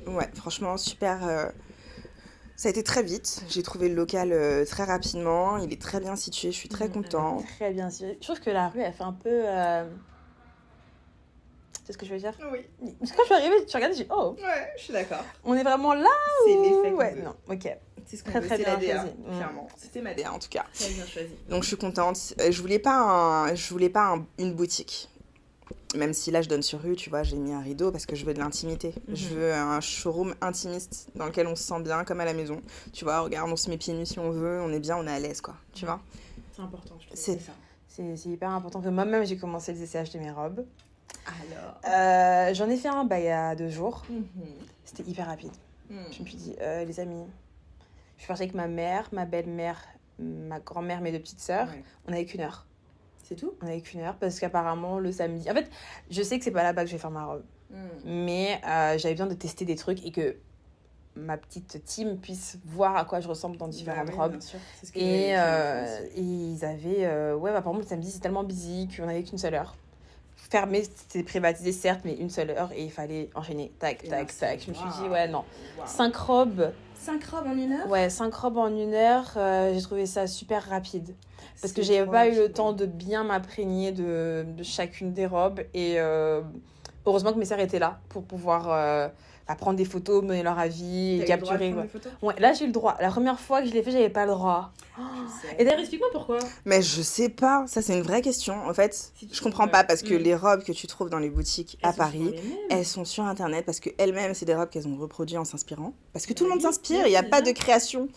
Speaker 2: Ouais, franchement, super. Ça a été très vite. J'ai trouvé le local très rapidement. Il est très bien situé. Je suis très contente.
Speaker 1: Très bien sûr. Je trouve que la rue, elle fait un peu. C'est ce que je veux dire.
Speaker 2: Oui.
Speaker 1: Parce que quand je suis arrivée, tu regardes, j'ai dit oh,
Speaker 2: Ouais, je suis d'accord.
Speaker 1: on est vraiment là.
Speaker 2: C'est l'effet qu'on
Speaker 1: Ouais,
Speaker 2: veut.
Speaker 1: non, ok.
Speaker 2: C'est ce qu'on
Speaker 1: Très,
Speaker 2: veut,
Speaker 1: très
Speaker 2: c'est
Speaker 1: bien
Speaker 2: la DA,
Speaker 1: choisi.
Speaker 2: clairement. C'était ma DA en tout cas.
Speaker 3: Très bien choisi.
Speaker 2: Donc je suis contente. Je voulais pas, une boutique. Même si là je donne sur rue, tu vois, j'ai mis un rideau parce que je veux de l'intimité. Je veux un showroom intimiste dans lequel on se sent bien comme à la maison. Tu vois, regarde, on se met pieds nus si on veut, on est bien, on est à l'aise quoi. Tu vois.
Speaker 3: C'est important, je trouve.
Speaker 2: C'est
Speaker 3: ça.
Speaker 1: C'est hyper important. Parce que moi-même, j'ai commencé les essayages de mes robes.
Speaker 2: Alors.
Speaker 1: J'en ai fait un il y a 2 jours. C'était hyper rapide.
Speaker 2: Mm.
Speaker 1: Je me suis dit, les amis, je suis partie avec ma mère, ma belle-mère, ma grand-mère, mes 2 petites sœurs.
Speaker 2: Ouais.
Speaker 1: On n'avait qu'une heure.
Speaker 3: C'est tout?
Speaker 1: On n'avait qu'une heure parce qu'apparemment, le samedi... En fait, je sais que c'est pas là-bas que je vais faire ma robe. Mais j'avais besoin de tester des trucs et que ma petite team puisse voir à quoi je ressemble dans différentes robes.
Speaker 2: Bien sûr. C'est ce que
Speaker 1: Et,
Speaker 2: j'avais fait,
Speaker 1: et ils avaient... ouais, apparemment, le samedi, c'est tellement busy qu'on n'avait qu'une seule heure. Fermé, c'était privatisé, certes, mais une seule heure. Et il fallait enchaîner. Tac,
Speaker 2: Et
Speaker 1: tac,
Speaker 2: merci.
Speaker 1: tac. Je me suis dit,
Speaker 2: Waouh.
Speaker 1: ouais, non.
Speaker 2: Wow.
Speaker 1: 5 robes.
Speaker 2: 5 robes en 1 heure?
Speaker 1: Ouais, 5 robes en 1 heure. J'ai trouvé ça super rapide. Parce que
Speaker 2: C'est
Speaker 1: j'avais
Speaker 2: trop
Speaker 1: pas eu le
Speaker 2: rapide.
Speaker 1: temps de bien m'imprégner de chacune des robes. Et heureusement que mes sœurs étaient là pour pouvoir prendre des photos, me donner leur avis et
Speaker 2: T'as eu le droit de
Speaker 1: capturer.
Speaker 2: prendre
Speaker 1: Ouais.
Speaker 2: des photos?
Speaker 1: Ouais, là, j'ai eu le droit. La première fois que je l'ai fait, j'avais pas le droit.
Speaker 2: Je sais.
Speaker 1: Et d'ailleurs,
Speaker 3: Explique-moi pourquoi.
Speaker 2: Mais je sais pas, ça c'est une vraie question. En fait,
Speaker 3: Si tu
Speaker 2: je comprends
Speaker 3: trouves,
Speaker 2: pas parce que
Speaker 3: mm.
Speaker 2: les robes que tu trouves dans les boutiques à
Speaker 3: Elles sont souvent
Speaker 2: Paris,
Speaker 3: les mêmes.
Speaker 2: elles sont sur internet parce qu'elles-mêmes, c'est des robes qu'elles ont reproduites en s'inspirant. Parce que tout le
Speaker 3: Bah
Speaker 2: monde
Speaker 3: oui,
Speaker 2: s'inspire,
Speaker 3: oui,
Speaker 2: il n'y a
Speaker 3: c'est
Speaker 2: pas
Speaker 3: ça.
Speaker 2: de création.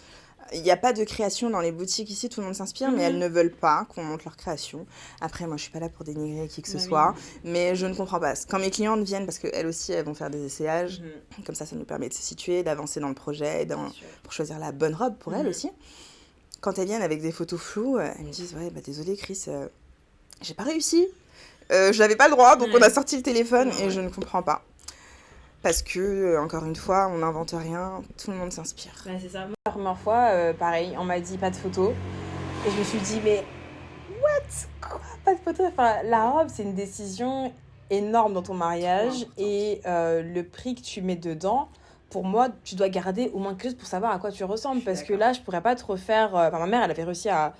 Speaker 2: Il n'y a pas de création dans les boutiques ici, tout le monde s'inspire, mais
Speaker 3: Mhm.
Speaker 2: elles ne veulent pas qu'on montre leur création. Après, moi, je suis pas là pour dénigrer qui que ce
Speaker 3: Bah oui.
Speaker 2: soit, mais je ne comprends pas. Quand mes clientes viennent, parce qu'elles aussi, elles vont faire des essayages,
Speaker 3: Mhm.
Speaker 2: comme ça nous permet de se situer, d'avancer dans le projet, et
Speaker 3: Bien sûr.
Speaker 2: pour choisir la bonne robe pour elles
Speaker 3: Mhm.
Speaker 2: aussi. Quand elles viennent avec des photos floues, elles me disent ouais, bah désolée Chris, j'ai pas réussi. Je n'avais pas le droit, donc
Speaker 3: Ouais.
Speaker 2: on a sorti le téléphone
Speaker 3: Ouais,
Speaker 2: et
Speaker 3: ouais.
Speaker 2: je ne comprends pas. Parce que, encore une fois, on n'invente rien, tout le monde s'inspire.
Speaker 3: Bah, c'est ça.
Speaker 1: La première fois, pareil, on m'a dit pas de photos. Et je me suis dit, mais what? Quoi? Pas de photos? Enfin, la robe, c'est une décision énorme dans ton mariage.
Speaker 2: Trop importante.
Speaker 1: Et le prix que tu mets dedans, pour moi, tu dois garder au moins quelque chose pour savoir à quoi tu ressembles.
Speaker 2: Je suis
Speaker 1: Parce que
Speaker 2: d'accord.
Speaker 1: là, je pourrais pas te refaire. Enfin, ma mère, elle avait réussi à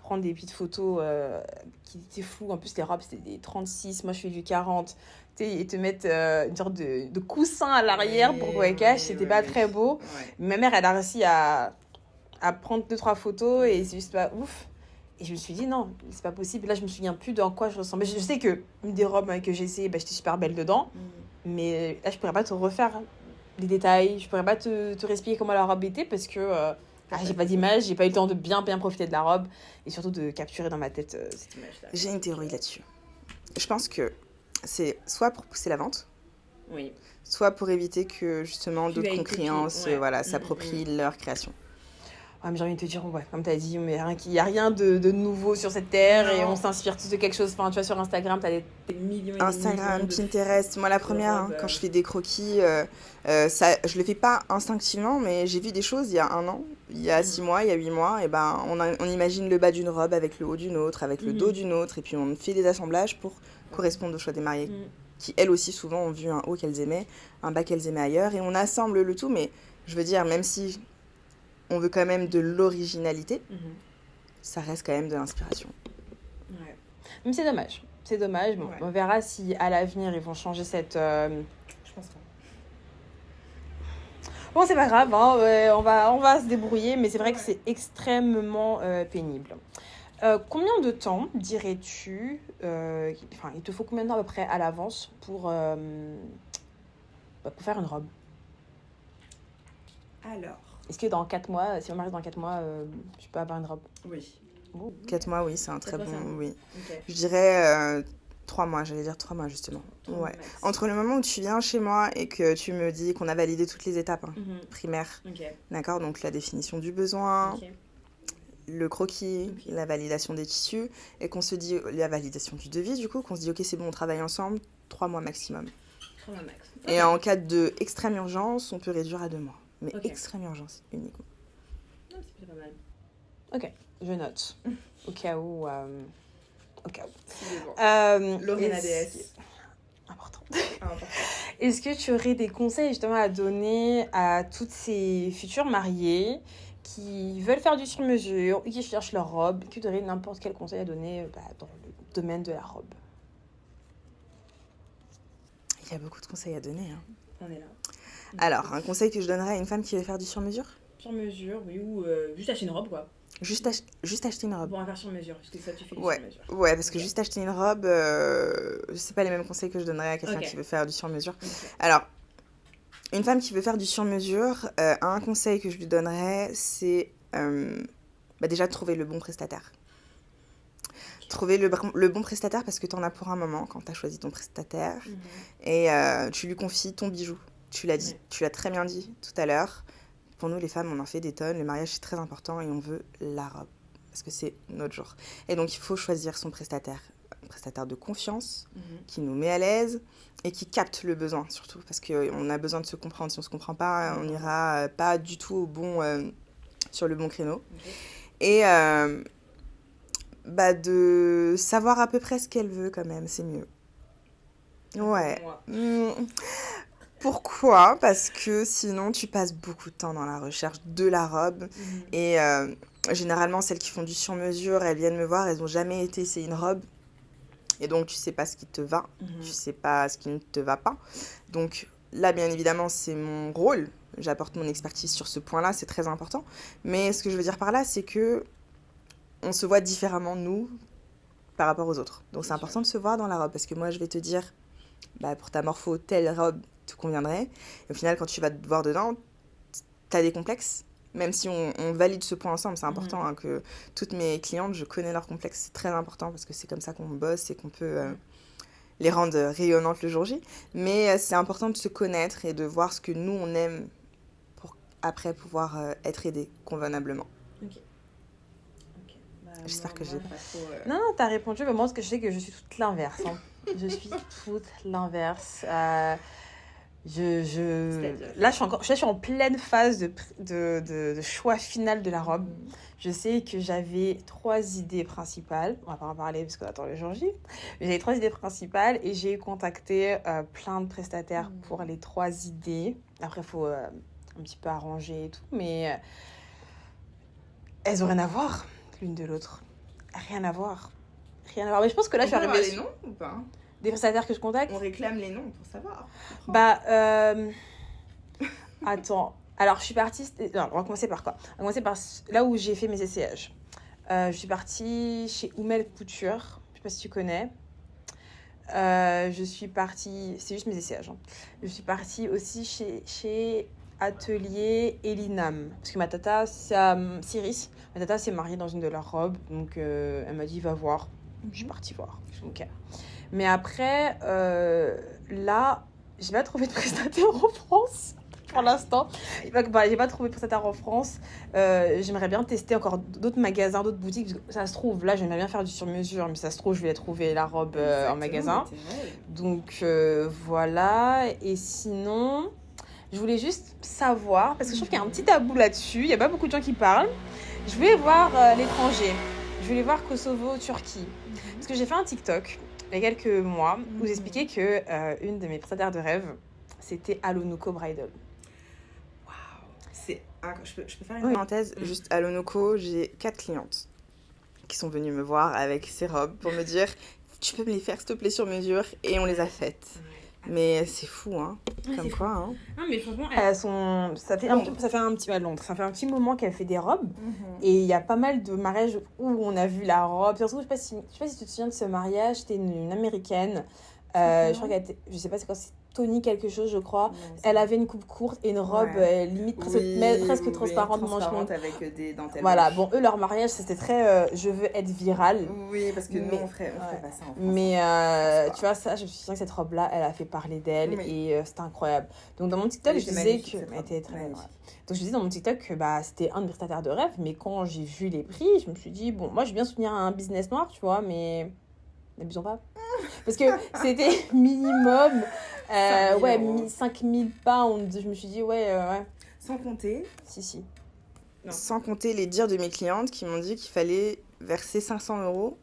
Speaker 1: prendre des petites photos qui étaient floues. En plus, les robes, c'était des 36. Moi, je fais du 40. Et te mettre une sorte de coussin à l'arrière pour qu'on cache. C'était pas très beau.
Speaker 2: Ouais.
Speaker 1: Ma mère, elle a réussi à prendre 2-3 photos et c'est juste pas ouf. Et je me suis dit, non, c'est pas possible. Là, je me souviens plus dans quoi je ressemblais. Je sais que une des robes que j'ai essayé, j'étais super belle dedans. Mais là, je pourrais pas te refaire les détails. Je pourrais pas te réexpliquer comment la robe était parce que j'ai pas d'image, j'ai pas eu le temps de bien profiter de la robe et surtout de capturer dans ma tête cette image-là.
Speaker 2: J'ai une théorie là-dessus. Je pense que c'est soit pour pousser la vente,
Speaker 3: Oui.
Speaker 2: soit pour éviter que justement
Speaker 3: Tu
Speaker 2: d'autres
Speaker 3: ailles
Speaker 2: concurrents
Speaker 3: copier, ouais.
Speaker 2: s'approprient leur création.
Speaker 1: Ouais, mais j'ai envie de te dire, ouais, comme tu as dit, il n'y a rien de nouveau sur cette terre et
Speaker 2: Non.
Speaker 1: on s'inspire tous de quelque chose. Enfin, tu vois, sur Instagram, tu as
Speaker 3: Des millions et des
Speaker 2: Instagram,
Speaker 3: millions de-
Speaker 2: Pinterest, moi la première,
Speaker 3: robes,
Speaker 2: quand je fais des croquis, je le fais pas instinctivement, mais j'ai vu des choses il y a 1 an, il y a 6 mois, il y a 8 mois, et ben on imagine le bas d'une robe avec le haut d'une autre, avec le dos d'une autre, et puis on fait des assemblages pour correspondre au choix des mariés, qui elles aussi souvent ont vu un haut qu'elles aimaient, un bas qu'elles aimaient ailleurs, et on assemble le tout, mais je veux dire, même si on veut quand même de l'originalité, ça reste quand même de l'inspiration.
Speaker 3: Ouais.
Speaker 1: Mais c'est dommage. C'est dommage. Bon,
Speaker 2: Ouais.
Speaker 1: on verra si à l'avenir ils vont changer cette.
Speaker 3: Je pense pas.
Speaker 1: Bon, c'est pas grave, hein, on va se débrouiller, mais c'est vrai que c'est extrêmement pénible. Combien de temps dirais-tu enfin, il te faut combien de temps à peu près à l'avance pour faire une robe?
Speaker 2: Alors,
Speaker 1: Est-ce que dans 4 mois, si on marie dans 4 mois, je peux avoir une robe?
Speaker 2: oui.
Speaker 1: Oh.
Speaker 2: 4 mois, oui, c'est un très
Speaker 3: 4 mois,
Speaker 2: bon...
Speaker 3: c'est un-
Speaker 2: Oui.
Speaker 3: Ok.
Speaker 2: Je dirais 3 mois, j'allais dire 3 mois justement. Ouais.
Speaker 3: Max.
Speaker 2: Entre le moment où tu viens chez moi et que tu me dis qu'on a validé toutes les étapes primaires,
Speaker 3: Ok.
Speaker 2: d'accord, donc la définition du besoin,
Speaker 3: Ok.
Speaker 2: le croquis,
Speaker 3: Ok.
Speaker 2: la validation des tissus, et qu'on se dit la validation du devis, du coup, qu'on se dit ok, c'est bon, on travaille ensemble, 3 mois maximum.
Speaker 3: 3 mois max.
Speaker 2: Et en cas de extrême urgence, on peut réduire à 2 mois. Mais
Speaker 3: Ok.
Speaker 2: extrême urgence uniquement.
Speaker 3: Non, c'est pas mal.
Speaker 1: Ok, je note. Au cas où
Speaker 4: au cas où.
Speaker 2: Si besoin. Lorena
Speaker 4: est-ce
Speaker 2: DS.
Speaker 4: Important.
Speaker 2: Important.
Speaker 4: Est-ce que tu aurais des conseils justement à donner à toutes ces futures mariées qui veulent faire du sur-mesure ou qui cherchent leur robe? Est-ce que tu aurais n'importe quel conseil à donner dans le domaine de la robe?
Speaker 2: Il y a beaucoup de conseils à donner. Hein.
Speaker 3: On est là.
Speaker 2: Alors, un conseil que je donnerais à une femme qui veut faire du sur-mesure?
Speaker 3: Sur mesure, oui, ou juste acheter une robe, quoi.
Speaker 2: Juste acheter une robe.
Speaker 3: Bon, on va faire sur mesure, parce que ça, tu fais du
Speaker 2: Ouais,
Speaker 3: sur mesure.
Speaker 2: ouais, parce que
Speaker 3: Ok.
Speaker 2: juste acheter une robe, c'est pas les mêmes conseils que je donnerais à quelqu'un
Speaker 3: Ok.
Speaker 2: qui veut faire du sur-mesure.
Speaker 3: Ok.
Speaker 2: Alors, une femme qui veut faire du sur-mesure, un conseil que je lui donnerais, c'est déjà de trouver le bon prestataire. Trouver le bon prestataire parce que tu en as pour un moment quand tu as choisi ton prestataire et tu lui confies ton bijou. Tu l'as dit,
Speaker 3: Ouais.
Speaker 2: tu l'as très bien dit tout à l'heure. Pour nous, les femmes, on en fait des tonnes. Le mariage, c'est très important et on veut la robe parce que c'est notre jour. Et donc, il faut choisir son prestataire. Un prestataire de confiance qui nous met à l'aise et qui capte le besoin surtout parce qu'on a besoin de se comprendre. Si on ne se comprend pas, on n'ira pas du tout sur le bon créneau.
Speaker 3: Ok.
Speaker 2: Et de savoir à peu près ce qu'elle veut quand même, c'est mieux. Ouais.
Speaker 3: Moi.
Speaker 2: Pourquoi? Parce que sinon, tu passes beaucoup de temps dans la recherche de la robe. Et généralement, celles qui font du sur-mesure, elles viennent me voir, elles n'ont jamais été essayer une robe. Et donc, tu sais pas ce qui te va, tu sais pas ce qui ne te va pas. Donc là, bien évidemment, c'est mon rôle. J'apporte mon expertise sur ce point-là, c'est très important. Mais ce que je veux dire par là, c'est que on se voit différemment, nous, par rapport aux autres. Donc c'est important de se voir dans la robe. Parce que moi, je vais te dire, pour ta morpho, telle robe te conviendrait. Et au final, quand tu vas te voir dedans, tu as des complexes. Même si on valide ce point ensemble, c'est important hein, que toutes mes clientes, je connais leurs complexes. C'est très important parce que c'est comme ça qu'on bosse et qu'on peut les rendre rayonnantes le jour J. Mais c'est important de se connaître et de voir ce que nous, on aime pour après pouvoir être aidé convenablement. J'espère que j'ai...
Speaker 4: Non, t'as répondu, mais moi, parce que je sais que je suis toute l'inverse. Hein. Je suis toute l'inverse. Là, je suis en pleine phase de choix final de la robe. Je sais que j'avais 3 idées principales. On va pas en parler parce qu'on attend le jour J. Mais j'avais 3 idées principales et j'ai contacté plein de prestataires pour les 3 idées. Après, il faut un petit peu arranger et tout. Mais elles ont rien à voir l'une de l'autre. Rien à voir. Rien à voir. Mais je pense que là, je suis arrivée...
Speaker 2: les noms ou pas?
Speaker 4: Des prestataires que je contacte?
Speaker 2: On réclame les noms pour savoir.
Speaker 4: Attends. Alors, je suis partie... Non, on va commencer par quoi? On va commencer par là où j'ai fait mes essayages. Je suis partie chez Oumel Couture. Je sais pas si tu connais. Je suis partie... C'est juste mes essayages. Hein. Je suis partie aussi chez Atelier Elinam. Parce que ma tata, Cyrus, ma tata s'est mariée dans une de leurs robes. Donc, elle m'a dit, va voir. Je suis partie voir. Ok. Mais après, là, j'ai pas trouvé de prestataire en France. Pour l'instant, j'ai pas trouvé de prestataire en France. J'aimerais bien tester encore d'autres magasins, d'autres boutiques. Parce que ça se trouve, là, j'aimerais bien faire du sur-mesure, mais ça se trouve, je vais trouver la robe en magasin. Donc, voilà. Et sinon, je voulais juste savoir, parce que je trouve qu'il y a un petit tabou là-dessus. Il y a pas beaucoup de gens qui parlent. Je voulais voir l'étranger. Je voulais voir Kosovo, Turquie. Parce que j'ai fait un TikTok il y a quelques mois où j'expliquais que une de mes prestataires de rêve, c'était Alonoko Bridal.
Speaker 2: Je peux faire une parenthèse, juste à Lonoko, j'ai 4 clientes qui sont venues me voir avec ces robes pour me dire tu peux me les faire s'il te plaît sur mesure et on les a faites. Mais c'est fou hein, comme quoi hein.
Speaker 3: Non mais franchement,
Speaker 4: Ça fait un petit moment qu'elle fait des robes et il y a pas mal de mariages où on a vu la robe. Surtout, je sais pas si tu te souviens de ce mariage, c'était une américaine. Je crois qu'elle était, je sais pas c'est quoi, c'est Tony quelque chose je crois. Elle avait une coupe courte et une robe limite presque transparente
Speaker 2: transparente avec des dentelles.
Speaker 4: Voilà, bon eux leur mariage c'était très je veux être virale.
Speaker 2: Oui, parce que nous on ferait pas ça en France.
Speaker 4: Mais tu vois ça, je me souviens que cette robe là, elle a fait parler d'elle et c'était incroyable. Donc dans mon TikTok, je disais que elle était très belle. Donc je disais dans mon TikTok que c'était un de mes prestataires de rêve, mais quand j'ai vu les prix, je me suis dit bon, moi je veux bien soutenir un business noir, tu vois, mais n'abusons pas. Parce que c'était minimum 5000 pounds. Je me suis dit, ouais.
Speaker 2: Sans compter
Speaker 4: Si.
Speaker 2: Non. Sans compter les dires de mes clientes qui m'ont dit qu'il fallait verser 500 €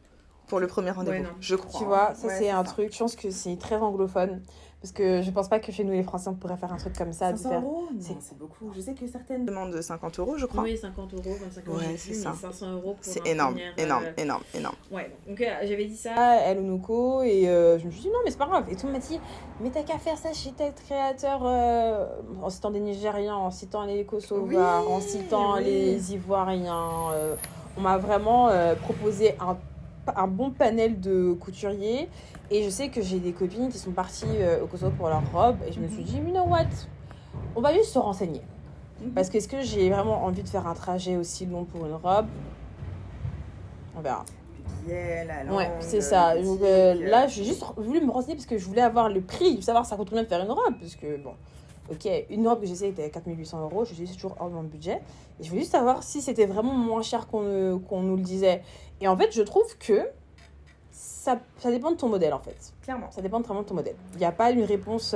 Speaker 2: pour le premier rendez-vous,
Speaker 3: Ouais, non.
Speaker 2: je crois.
Speaker 4: Tu vois, ça
Speaker 2: Ouais,
Speaker 4: c'est un
Speaker 2: ça.
Speaker 4: truc, je pense que c'est très anglophone. Parce que je pense pas que chez nous les Français on pourrait faire un truc comme ça.
Speaker 2: 500 euros Non,
Speaker 4: c'est-
Speaker 2: c'est beaucoup. Je sais que certaines demandent 50 euros, je crois.
Speaker 3: Oui, 50 euros, 25 euros,
Speaker 2: Ouais,
Speaker 3: j'ai
Speaker 2: c'est
Speaker 3: vu,
Speaker 2: ça.
Speaker 3: mais 500 euros pour
Speaker 2: C'est
Speaker 3: un
Speaker 2: énorme,
Speaker 3: premier,
Speaker 2: énorme.
Speaker 3: Ouais, donc j'avais dit ça.
Speaker 4: Elle ou Nuko et je me suis dit non mais c'est pas grave et tout le monde m'a dit mais t'as qu'à faire ça chez tel créateur en citant des Nigérians, en citant les Kosovars,
Speaker 2: Oui,
Speaker 4: en citant
Speaker 2: oui.
Speaker 4: les Ivoiriens. On m'a vraiment proposé un bon panel de couturiers et je sais que j'ai des copines qui sont parties au Kosovo pour leur robe et je me suis dit you know what, on va juste se renseigner parce que est-ce que j'ai vraiment envie de faire un trajet aussi long pour une robe, on verra.
Speaker 2: Yeah, la langue,
Speaker 4: Ouais, c'est ça.
Speaker 2: le
Speaker 4: Donc,
Speaker 2: boutique,
Speaker 4: là, j'ai juste voulu me renseigner parce que je voulais avoir le prix, savoir ça coûte combien de faire une robe. Parce que, bon, ok, une robe que j'essayais était à 4800 euros, je dis c'est toujours hors de mon budget. Et je voulais juste savoir si c'était vraiment moins cher qu'on nous le disait. Et en fait, je trouve que ça dépend de ton modèle, en fait.
Speaker 2: Clairement.
Speaker 4: Ça dépend vraiment de ton modèle. Il n'y a pas une réponse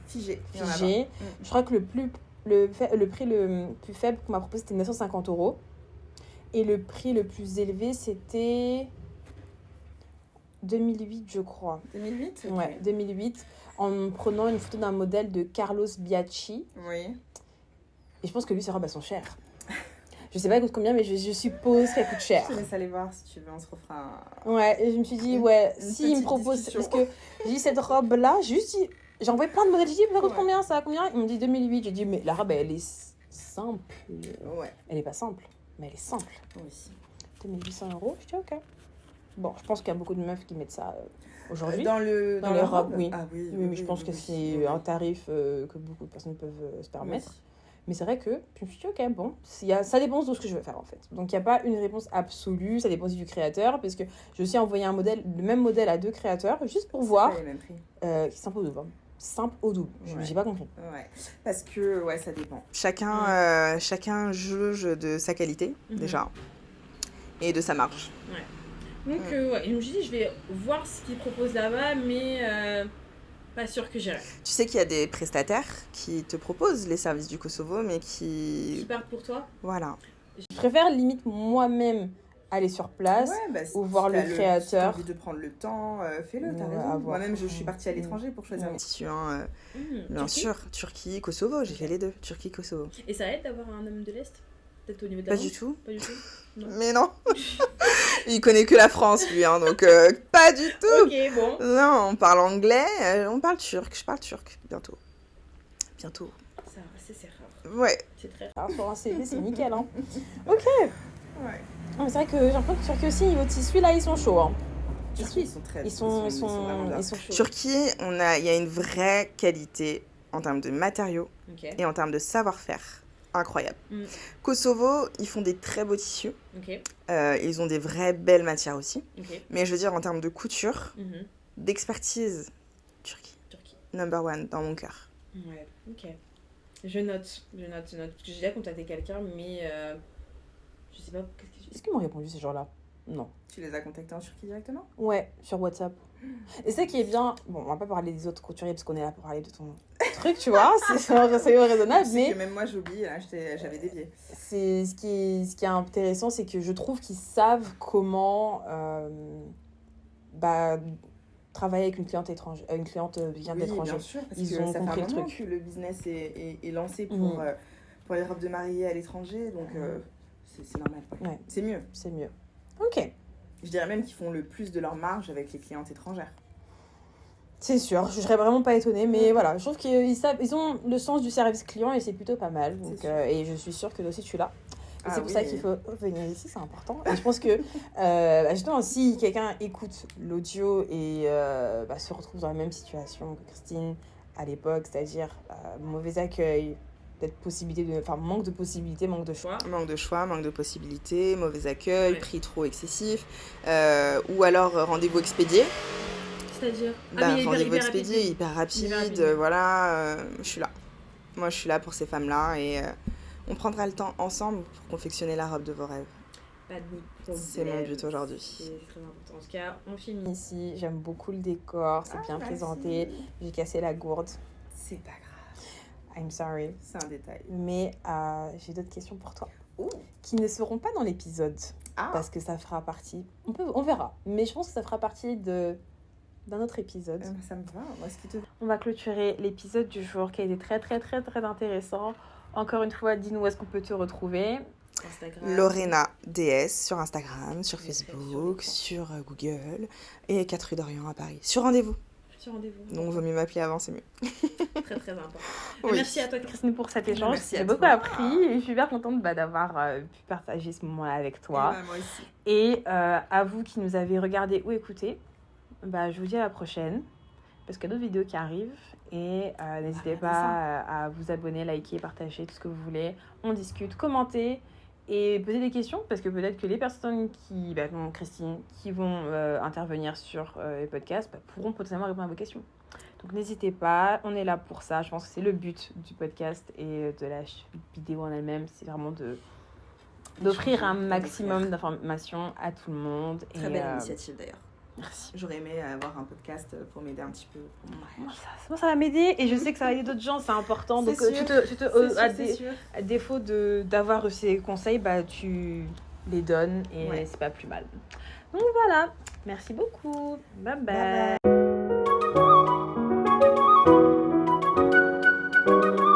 Speaker 2: Figé. Il y en a
Speaker 4: figée.
Speaker 2: pas.
Speaker 4: Je crois que le prix le plus faible qu'on m'a proposé, c'était 950 euros. Et le prix le plus élevé, c'était 2008, je crois.
Speaker 2: 2008
Speaker 4: Ouais, 2008, en prenant une photo d'un modèle de Carlos Biaggi.
Speaker 2: Oui.
Speaker 4: Et je pense que lui, ses robes, elles sont chères. Je sais pas elle coûte combien, mais je suppose qu'elle coûte cher.
Speaker 2: Je te laisse aller voir si tu veux, on se refera un...
Speaker 4: Ouais, et je me suis dit,
Speaker 2: Une-
Speaker 4: ouais,
Speaker 2: une
Speaker 4: s'il me
Speaker 2: petite
Speaker 4: propose...
Speaker 2: discussion.
Speaker 4: Parce que j'ai dit, cette robe-là, j'ai juste dit... J'ai envoyé plein de modèles, j'ai dit, ça coûte
Speaker 2: Ouais.
Speaker 4: combien, ça combien? Ils m'ont dit 2008. J'ai dit, mais la robe, elle est simple.
Speaker 2: Ouais,
Speaker 4: Elle est pas simple, mais elle est simple.
Speaker 2: oui.
Speaker 4: 2800 euros, je dis, ok. Bon, je pense qu'il y a beaucoup de meufs qui mettent ça aujourd'hui.
Speaker 2: Dans
Speaker 4: les
Speaker 2: la
Speaker 4: robes, oui.
Speaker 2: Ah oui,
Speaker 4: Oui, je pense que c'est un tarif que beaucoup de personnes peuvent se permettre. Mais c'est vrai que je me suis dit, ok, bon, ça dépend de ce que je veux faire en fait. Donc il n'y a pas une réponse absolue, ça dépend aussi du créateur, parce que j'ai aussi envoyé le même modèle à 2 créateurs, juste pour voir,
Speaker 2: Pas les mêmes prix.
Speaker 4: qui est simple au double. Simple au double,
Speaker 2: Ouais.
Speaker 4: j'ai pas compris.
Speaker 2: Ouais, parce que ouais, ça dépend. Chacun juge de sa qualité,
Speaker 3: Mhm.
Speaker 2: déjà, et de sa marge.
Speaker 3: Donc, ouais, et donc j'ai dit, je vais voir ce qu'ils proposent là-bas, mais pas sûr que j'irai.
Speaker 2: Tu sais qu'il y a des prestataires qui te proposent les services du Kosovo, mais
Speaker 3: Qui
Speaker 2: qui...
Speaker 3: partent pour toi.
Speaker 2: Voilà.
Speaker 4: Je préfère limite moi-même aller sur place. ou voir le créateur.
Speaker 2: Si t'as envie de prendre le temps, fais-le, t'as
Speaker 4: Ouais,
Speaker 2: raison.
Speaker 4: à voir.
Speaker 2: Moi-même, je suis partie à l'étranger pour choisir
Speaker 4: Ouais.
Speaker 2: un tissu. Hein, bien
Speaker 3: Turquie.
Speaker 2: sûr, Turquie, Kosovo, j'ai fait les deux. Turquie, Kosovo.
Speaker 3: Et ça aide d'avoir un homme de l'Est? Peut-être au niveau de la
Speaker 2: Pas
Speaker 3: langue?
Speaker 2: du tout.
Speaker 3: Pas du tout. Non.
Speaker 2: Mais non. Il connaît que la France, lui, hein, donc pas du tout.
Speaker 3: Ok, bon.
Speaker 2: Non, on parle anglais, on parle turc. Je parle turc, bientôt. Bientôt.
Speaker 3: Ça, c'est rare.
Speaker 2: Ouais.
Speaker 3: C'est très rare.
Speaker 4: Ah, sur un CV, c'est nickel. Hein. Ok.
Speaker 2: Ouais.
Speaker 4: Ah, mais c'est vrai que j'ai l'impression que Turquie aussi, niveau tissu, là, ils sont chauds. Hein.
Speaker 2: Turquie, ils sont très...
Speaker 4: Ils sont
Speaker 2: vraiment bien.
Speaker 4: chauds.
Speaker 2: Turquie, il y a une vraie qualité en termes de matériaux
Speaker 3: Ok.
Speaker 2: et en termes de savoir-faire. Incroyable.
Speaker 3: Mm.
Speaker 2: Kosovo, ils font des très beaux tissus.
Speaker 3: Ok.
Speaker 2: Ils ont des vraies belles matières aussi.
Speaker 3: Ok.
Speaker 2: Mais je veux dire, en termes de couture,
Speaker 3: Mhm.
Speaker 2: d'expertise, Turquie,
Speaker 3: Turquie.
Speaker 2: number one dans mon cœur.
Speaker 3: Ouais, ok. Je note. Parce que j'ai déjà contacté quelqu'un, mais je sais pas. Qu'est-ce que
Speaker 4: Est-ce qu'ils m'ont répondu ces jours-là? Non.
Speaker 2: Tu les as contactés en Turquie directement?
Speaker 4: Ouais, sur WhatsApp. Et c'est ça qui est bien. Bon, on va pas parler des autres couturiers parce qu'on est là pour parler de ton truc, tu vois. C'est raisonnable,
Speaker 2: C'est
Speaker 4: mais
Speaker 2: que même moi, j'oublie, là, j'avais dévié.
Speaker 4: c'est ce qui est intéressant, c'est que je trouve qu'ils savent comment travailler avec une cliente étrangère, une cliente vient d'étranger.
Speaker 2: bien sûr, parce
Speaker 4: Ils
Speaker 2: que
Speaker 4: ont
Speaker 2: ça fait
Speaker 4: compris
Speaker 2: un
Speaker 4: le
Speaker 2: moment
Speaker 4: truc.
Speaker 2: que le business est lancé
Speaker 4: Mhm.
Speaker 2: pour les robes de mariée à l'étranger, donc c'est normal.
Speaker 4: Ouais.
Speaker 2: C'est mieux.
Speaker 4: C'est mieux. Ok.
Speaker 2: Je dirais même qu'ils font le plus de leur marge avec les clientes étrangères.
Speaker 4: C'est sûr, je serais vraiment pas étonnée, mais voilà, je trouve qu'ils savent, ils ont le sens du service client et c'est plutôt pas mal. Donc,
Speaker 2: sûr.
Speaker 4: et je suis sûre que toi aussi tu l'as. Et
Speaker 2: Ah
Speaker 4: c'est pour
Speaker 2: oui.
Speaker 4: ça qu'il faut venir ici, c'est important. Et je pense que justement, si quelqu'un écoute l'audio et se retrouve dans la même situation que Christine à l'époque, c'est-à-dire mauvais accueil, peut-être manque de possibilités, manque de choix.
Speaker 2: Manque de choix, manque de possibilités, mauvais accueil,
Speaker 3: Ouais.
Speaker 2: prix trop excessif, ou alors rendez-vous expédié.
Speaker 3: C'est-à-dire
Speaker 2: Rendez-vous expédié, hyper rapide,
Speaker 3: Hyper rapide.
Speaker 2: voilà, je suis là. Moi, je suis là pour ces femmes-là et on prendra le temps ensemble pour confectionner la robe de vos rêves.
Speaker 3: Pas de problème.
Speaker 2: C'est mon but aujourd'hui.
Speaker 3: C'est très important. En tout cas, on finit.
Speaker 4: Ici, j'aime beaucoup le décor, c'est bien présenté. J'ai cassé la gourde.
Speaker 2: C'est pas grave,
Speaker 4: I'm sorry.
Speaker 2: c'est un détail.
Speaker 4: Mais j'ai d'autres questions pour toi.
Speaker 2: Ouh.
Speaker 4: Qui ne seront pas dans l'épisode.
Speaker 2: Ah.
Speaker 4: Parce que ça fera partie... On verra. Mais je pense que ça fera partie d'un autre épisode.
Speaker 2: Ça me va. Moi, ce qui te...
Speaker 4: On va clôturer l'épisode du jour qui a été très, très, très, très intéressant. Encore une fois, dis-nous où est-ce qu'on peut te retrouver.
Speaker 3: Instagram.
Speaker 2: Lorena DS sur Instagram, sur
Speaker 3: Je mettrai
Speaker 2: Facebook,
Speaker 3: sur
Speaker 2: sur Google et 4 rue d'Orient à Paris. Sur rendez-vous.
Speaker 3: Sur rendez-vous.
Speaker 2: Donc, vaut mieux m'appeler avant, c'est mieux.
Speaker 3: Très très important.
Speaker 2: Oui.
Speaker 3: Merci à toi,
Speaker 4: Christine, pour cet échange.
Speaker 2: Merci à
Speaker 4: J'ai beaucoup
Speaker 2: toi.
Speaker 4: appris et je suis super contente d'avoir pu partager ce moment-là avec toi.
Speaker 2: Moi aussi.
Speaker 4: Et à vous qui nous avez regardé ou écouté, je vous dis à la prochaine parce qu'il y a d'autres vidéos qui arrivent et n'hésitez pas à vous abonner, liker, partager tout ce que vous voulez. On discute, commentez et posez des questions parce que peut-être que les personnes qui, comme Christine, qui vont intervenir sur les podcasts pourront potentiellement répondre à vos questions. Donc n'hésitez pas, on est là pour ça. Je pense que c'est le but du podcast et de la vidéo en elle-même, c'est vraiment d'offrir un maximum d'informations à tout le monde.
Speaker 2: Très
Speaker 4: et,
Speaker 2: belle initiative d'ailleurs.
Speaker 4: Merci.
Speaker 2: J'aurais aimé avoir un podcast pour m'aider un petit peu. pour mon mariage.
Speaker 4: Moi, ça va m'aider et je sais que ça va aider d'autres gens, c'est important.
Speaker 2: C'est
Speaker 4: Donc,
Speaker 2: sûr.
Speaker 4: à défaut d'avoir reçu ces conseils, tu les donnes et
Speaker 2: Ouais.
Speaker 4: c'est pas plus mal. Donc voilà, merci beaucoup. Bye bye.
Speaker 2: Bye bye.